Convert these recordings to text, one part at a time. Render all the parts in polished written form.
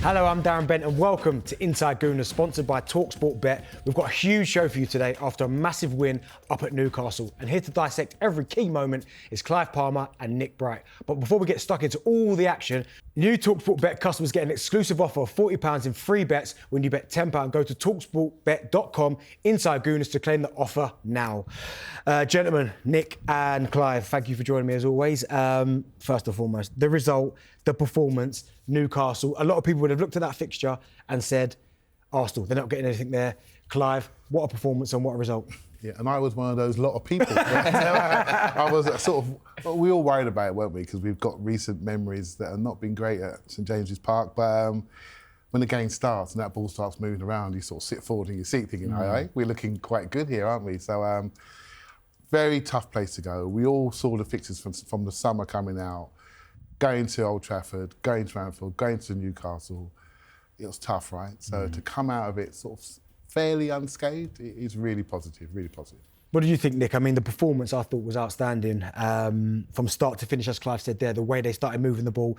Hello, I'm Darren Bent and welcome to Inside Gooners, sponsored by talkSPORT Bet. We've got a huge show for you today after a massive win up at Newcastle. And here to dissect every key moment is Clive Palmer and Nick Bright. But before we get stuck into all the action, new talkSPORT Bet customers get an exclusive offer of £40 in free bets when you bet £10. Go to talksportbet.com, Inside Gooners, to claim the offer now. Gentlemen, Nick and Clive, thank you for joining me as always. First and foremost, the result, the performance, Newcastle. A lot of people would have looked at that fixture and said, Arsenal, they're not getting anything there. Clive, what a performance and what a result. Yeah, and I was one of those lot of people. I was we all worried about it, weren't we? Because we've got recent memories that have not been great at St James's Park. But when the game starts and that ball starts moving around, you sort of sit forward in your seat thinking, hey, we're looking quite good here, aren't we? So very tough place to go. We all saw the fixtures from the summer coming out. Going to Old Trafford, going to Anfield, going to Newcastle, it was tough, right? So to come out of it sort of fairly unscathed is really positive, really positive. What did you think, Nick? I mean, the performance I thought was outstanding from start to finish, as Clive said there, the way they started moving the ball.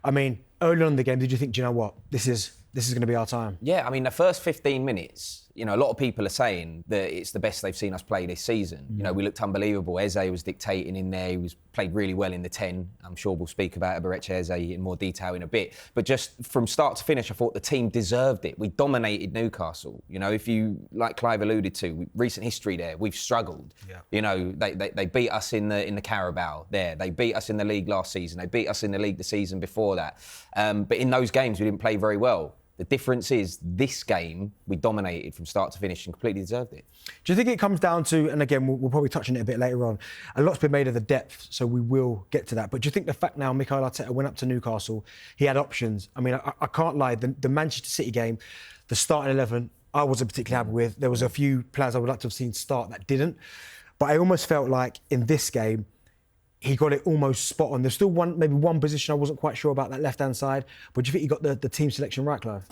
I mean, early on in the game, did you think, do you know what, this is going to be our time? Yeah, I mean, the first 15 minutes, you know, a lot of people are saying that it's the best they've seen us play this season. You know, we looked unbelievable. Eze was dictating in there. He played really well in the 10. I'm sure we'll speak about Eberechi Eze in more detail in a bit. But just from start to finish, I thought the team deserved it. We dominated Newcastle. You know, if you, like Clive alluded to, recent history there, we've struggled. Yeah. You know, they beat us in the Carabao there. They beat us in the league last season. They beat us in the league the season before that. But in those games, we didn't play very well. The difference is this game, we dominated from start to finish and completely deserved it. Do you think it comes down to, and again, we'll probably touch on it a bit later on, a lot's been made of the depth, so we will get to that. But do you think the fact now Mikel Arteta went up to Newcastle, he had options? I mean, I can't lie, the Manchester City game, the starting 11, I wasn't particularly happy with. There was a few players I would like to have seen start that didn't. But I almost felt like in this game, he got it almost spot on. There's still maybe one position I wasn't quite sure about, that left-hand side. But do you think he got the team selection right, Clive?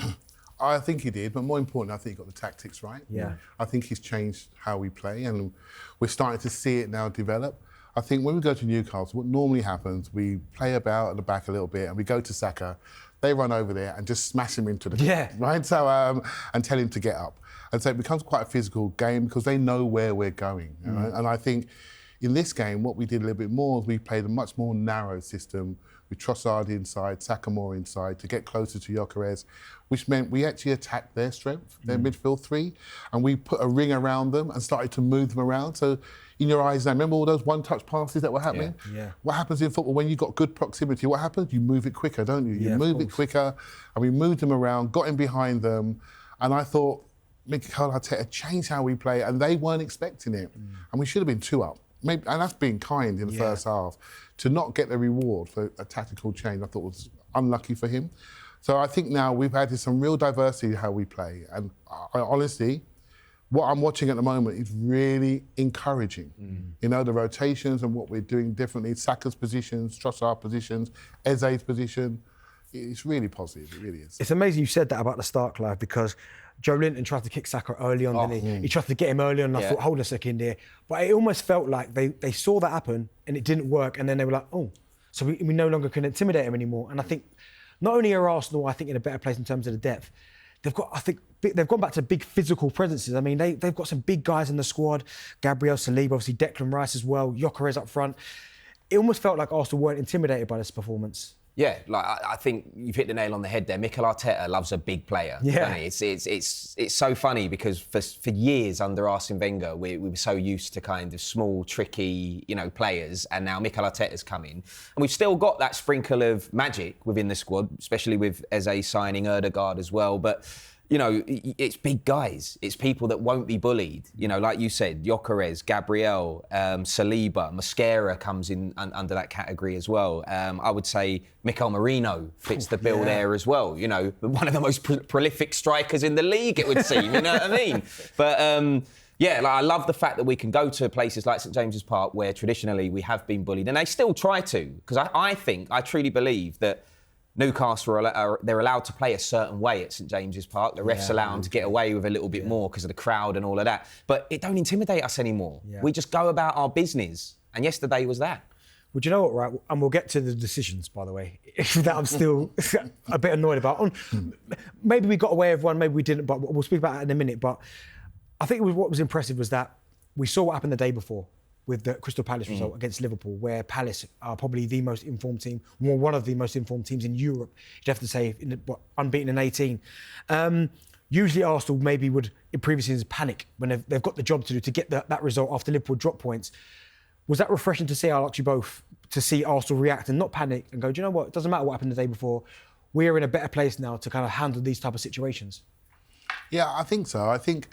I think he did, but more importantly, I think he got the tactics right. Yeah. I think he's changed how we play, and we're starting to see it now develop. I think when we go to Newcastle, what normally happens, we play about at the back a little bit, and we go to Saka. They run over there and just smash him into the yeah. right? So and tell him to get up. And so it becomes quite a physical game because they know where we're going. You know? And I think in this game, what we did a little bit more is we played a much more narrow system with Trossard inside, Saka more inside to get closer to Gyokeres, which meant we actually attacked their strength, their midfield three, and we put a ring around them and started to move them around. So in your eyes now, remember all those one-touch passes that were happening? Yeah. What happens in football when you've got good proximity? What happens? You move it quicker, don't you? You Yeah, move it quicker, and we moved them around, got in behind them, and I thought Mikel Arteta changed how we play, and they weren't expecting it. And we should have been 2 up. Maybe, and that's being kind in the first half. To not get the reward for a tactical change, I thought was unlucky for him. So I think now we've added some real diversity to how we play. And honestly, what I'm watching at the moment is really encouraging. You know, the rotations and what we're doing differently, Saka's positions, Trossard positions, Eze's position, it's really positive, it really is. It's amazing you said that about the start, Clive, because Joe Linton tried to kick Saka early on, didn't he? He tried to get him early on, and I thought, hold a second here. But it almost felt like they saw that happen and it didn't work, and then they were like, oh, so we no longer can intimidate him anymore. And I think not only are Arsenal, I think, in a better place in terms of the depth, they've gone back to big physical presences. I mean, they've got some big guys in the squad, Gabriel, Saliba, obviously Declan Rice as well, Gyokeres up front. It almost felt like Arsenal weren't intimidated by this performance. Yeah, like I think you've hit the nail on the head there. Mikel Arteta loves a big player. Yeah, it's so funny because for years under Arsene Wenger, we were so used to kind of small, tricky, players, and now Mikel Arteta's come in, and we've still got that sprinkle of magic within the squad, especially with Eze signing Ødegaard as well, but. It's big guys. It's people that won't be bullied. Like you said, Gyokeres, Gabriel, Saliba, Mosquera comes in under that category as well. I would say Mikel Merino fits the bill there as well. One of the most prolific strikers in the league, it would seem. You know what I mean? But I love the fact that we can go to places like St James's Park where traditionally we have been bullied, and they still try to, because I truly believe that Newcastle they're allowed to play a certain way at St James's Park. The refs allow them to get away with a little bit more because of the crowd and all of that. But it don't intimidate us anymore. Yeah. We just go about our business. And yesterday was that. Well, do you know what, right? And we'll get to the decisions, by the way, that I'm still a bit annoyed about. Maybe we got away with one, maybe we didn't, but we'll speak about that in a minute. But I think what was impressive was that we saw what happened the day before with the Crystal Palace result against Liverpool, where Palace are probably the most informed team, one of the most informed teams in Europe, you'd have to say, unbeaten in 18. Usually Arsenal maybe would, in previous seasons, panic when they've got the job to do to get that result after Liverpool drop points. Was that refreshing to see? I'll ask you both, to see Arsenal react and not panic and go, do you know what? It doesn't matter what happened the day before. We're in a better place now to kind of handle these type of situations. Yeah, I think so. I think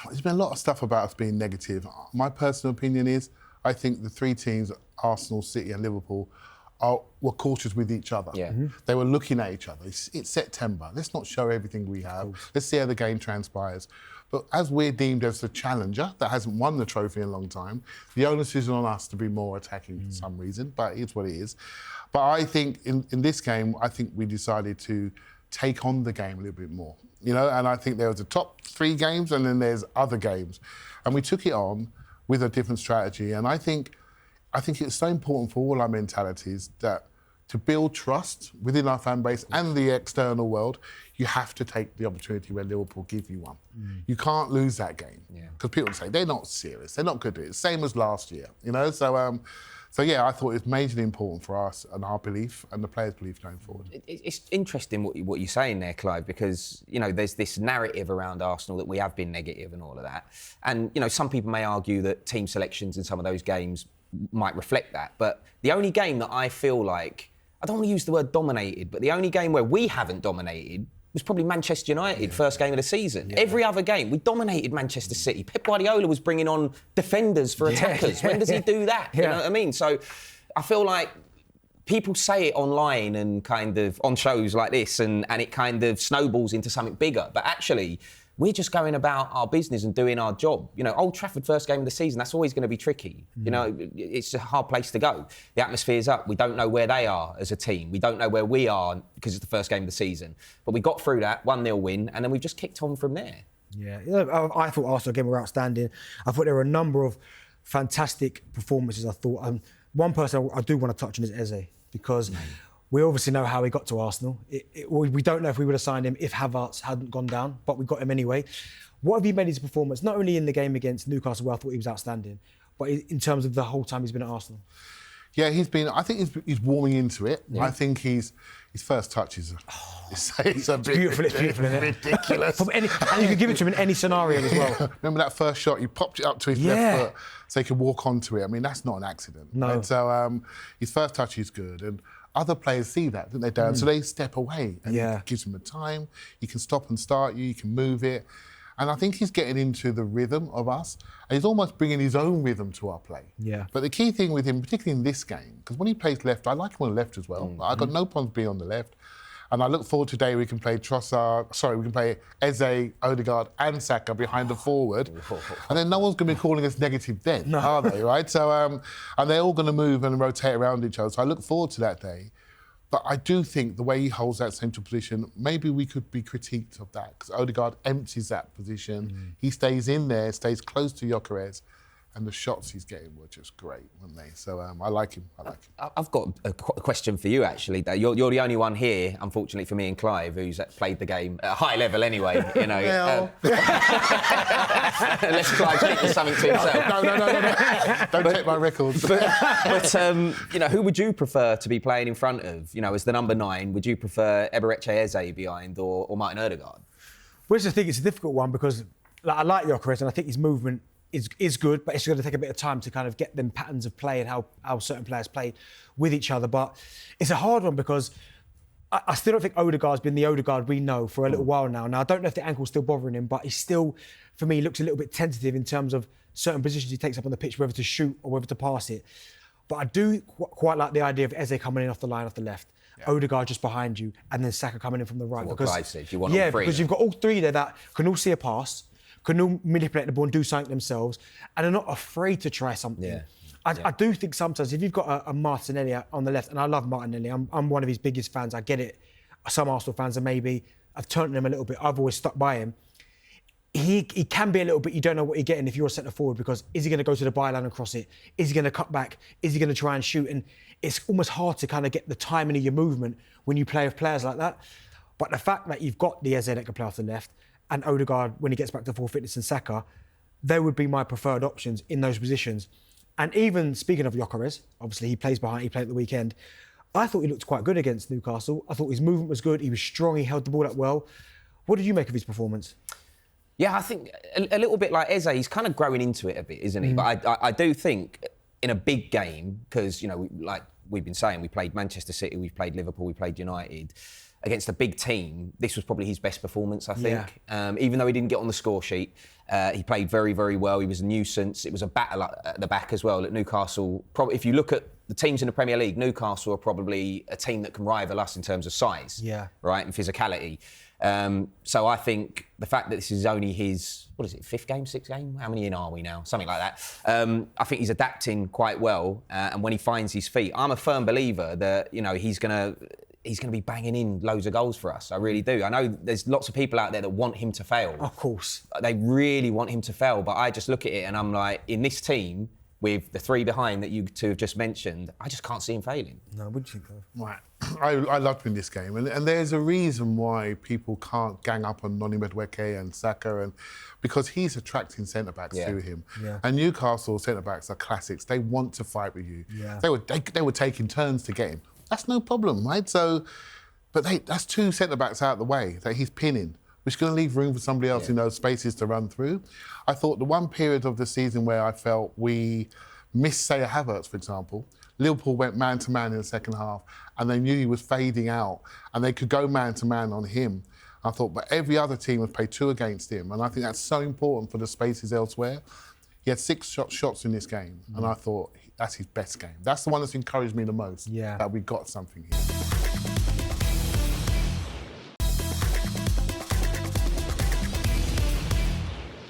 there's been a lot of stuff about us being negative. My personal opinion is, I think the three teams, Arsenal, City and Liverpool, were cautious with each other. Yeah. They were looking at each other. It's September. Let's not show everything we have. Let's see how the game transpires. But as we're deemed as the challenger that hasn't won the trophy in a long time, the onus is on us to be more attacking for some reason, but it's what it is. But I think in this game, I think we decided to take on the game a little bit more. You know, and I think there was the top 3 games and then there's other games. And we took it on with a different strategy. And I think it's so important for all our mentalities that to build trust within our fan base and the external world, you have to take the opportunity when Liverpool give you one. You can't lose that game. Because people say, they're not serious, they're not good at it. Same as last year, you know? So yeah, I thought it was majorly important for us and our belief and the players' belief going forward. It's interesting what you're saying there, Clive, because, you know, there's this narrative around Arsenal that we have been negative and all of that. And, you know, some people may argue that team selections in some of those games might reflect that. But the only game that I feel like, I don't want to use the word dominated, but the only game where we haven't dominated was probably Manchester United, first game of the season. Every other game, we dominated Manchester City. Pep Guardiola was bringing on defenders for attackers. When does he do that? You know what I mean? So I feel like people say it online and kind of on shows like this and it kind of snowballs into something bigger. But actually, we're just going about our business and doing our job. You know, Old Trafford, first game of the season, that's always going to be tricky. You know, it's a hard place to go. The atmosphere's up. We don't know where they are as a team. We don't know where we are because it's the first game of the season. But we got through that, 1-0 win, and then we just kicked on from there. Yeah, you know, I thought Arsenal again were outstanding. I thought there were a number of fantastic performances, I thought. One person I do want to touch on is Eze, because we obviously know how he got to Arsenal. We don't know if we would have signed him if Havertz hadn't gone down, but we got him anyway. What have you made his performance, not only in the game against Newcastle, where I thought he was outstanding, but in terms of the whole time he's been at Arsenal? Yeah, I think he's warming into it. I think his first touch is it's a bit beautiful, ridiculous. And you can give it to him in any scenario as well. Remember that first shot? He popped it up to his left foot so he could walk onto it. I mean, that's not an accident. No. And so his first touch is good. And other players see that, don't they, Darren? So they step away and it gives him the time. He can stop and start you, can move it. And I think he's getting into the rhythm of us. And he's almost bringing his own rhythm to our play. Yeah. But the key thing with him, particularly in this game, because when he plays left, I like him on the left as well. I've got no problems being on the left. And I look forward today we can play we can play Eze, Odegaard and Saka behind the forward. And then no one's going to be calling us negative then, are they, right? So, and they're all going to move and rotate around each other. So I look forward to that day. But I do think the way he holds that central position, maybe we could be critiqued of that, because Odegaard empties that position. He stays in there, stays close to Gyokeres, and the shots he's getting were just great, weren't they? So I like him. I've got a question for you, actually. You're the only one here, unfortunately for me and Clive, who's played the game at a high level anyway. You know. Unless Clive speaks something to himself. No. Don't take my records. But you know, who would you prefer to be playing in front of? You know, as the number 9, would you prefer Eberechi Eze behind or Martin Odegaard? Well, I think it's a difficult one because I like Gyokeres and I think his movement is good, but it's going to take a bit of time to kind of get them patterns of play and how certain players play with each other. But it's a hard one because I still don't think Odegaard's been the Odegaard we know for a little while now. Now, I don't know if the ankle's still bothering him, but he still, for me, looks a little bit tentative in terms of certain positions he takes up on the pitch, whether to shoot or whether to pass it. But I do quite like the idea of Eze coming in off the line, off the left, Odegaard just behind you, and then Saka coming in from the right. What Clive said, you want all three. Because you've got all three there that can all see a pass, can all manipulate the ball and do something themselves, and are not afraid to try something. I do think sometimes if you've got a Martinelli on the left, and I love Martinelli, I'm one of his biggest fans, I get it. Some Arsenal fans are maybe, I've turned him a little bit, I've always stuck by him. he can be a little bit, you don't know what you're getting if you're a centre forward, because is he going to go to the byline and cross it? Is he going to cut back? Is he going to try and shoot? And it's almost hard to kind of get the timing of your movement when you play with players like that. But the fact that you've got the Eze that can play off the left and Odegaard, when he gets back to full fitness, and Saka, they would be my preferred options in those positions. And even speaking of Gyokeres, obviously he plays behind, he played at the weekend. I thought he looked quite good against Newcastle. I thought his movement was good. He was strong. He held the ball up well. What did you make of his performance? Yeah, I think a little bit like Eze, he's kind of growing into it a bit, isn't he? But I do think in a big game, because, you know, like we've been saying, we played Manchester City, we've played Liverpool, we played United. Against a big team, this was probably his best performance, I think. Yeah. Even though he didn't get on the score sheet, he played very, very well. He was a nuisance. It was a battle at the back as well. At Newcastle, probably, if you look at the teams in the Premier League, Newcastle are probably a team that can rival us in terms of size, right, and physicality. So I think the fact that this is only his, what is it, 5th game, 6th game? How many in are we now? Something like that. I think he's adapting quite well. And when he finds his feet, I'm a firm believer that, you know, he's going to be banging in loads of goals for us. I really do. I know there's lots of people out there that want him to fail. Of course. They really want him to fail. But I just look at it and I'm like, in this team, with the 3 behind that you two have just mentioned, I just can't see him failing. No, what do you think of? Right. I loved him in this game. And there's a reason why people can't gang up on Noni Madueke and Saka, because he's attracting centre-backs to him. Yeah. And Newcastle centre-backs are classics. They want to fight with you. Yeah. They were taking turns to get him. That's no problem, right? So, but that's 2 centre-backs out of the way that he's pinning, which is going to leave room for somebody else in those spaces to run through. I thought the one period of the season where I felt we missed, say, a Havertz, for example, Liverpool went man-to-man in the second half and they knew he was fading out and they could go man-to-man on him. I thought, but every other team has played 2 against him, and I think that's so important for the spaces elsewhere. He had 6 shots in this game, and I thought, that's his best game. That's the one that's encouraged me the most, that we got something here.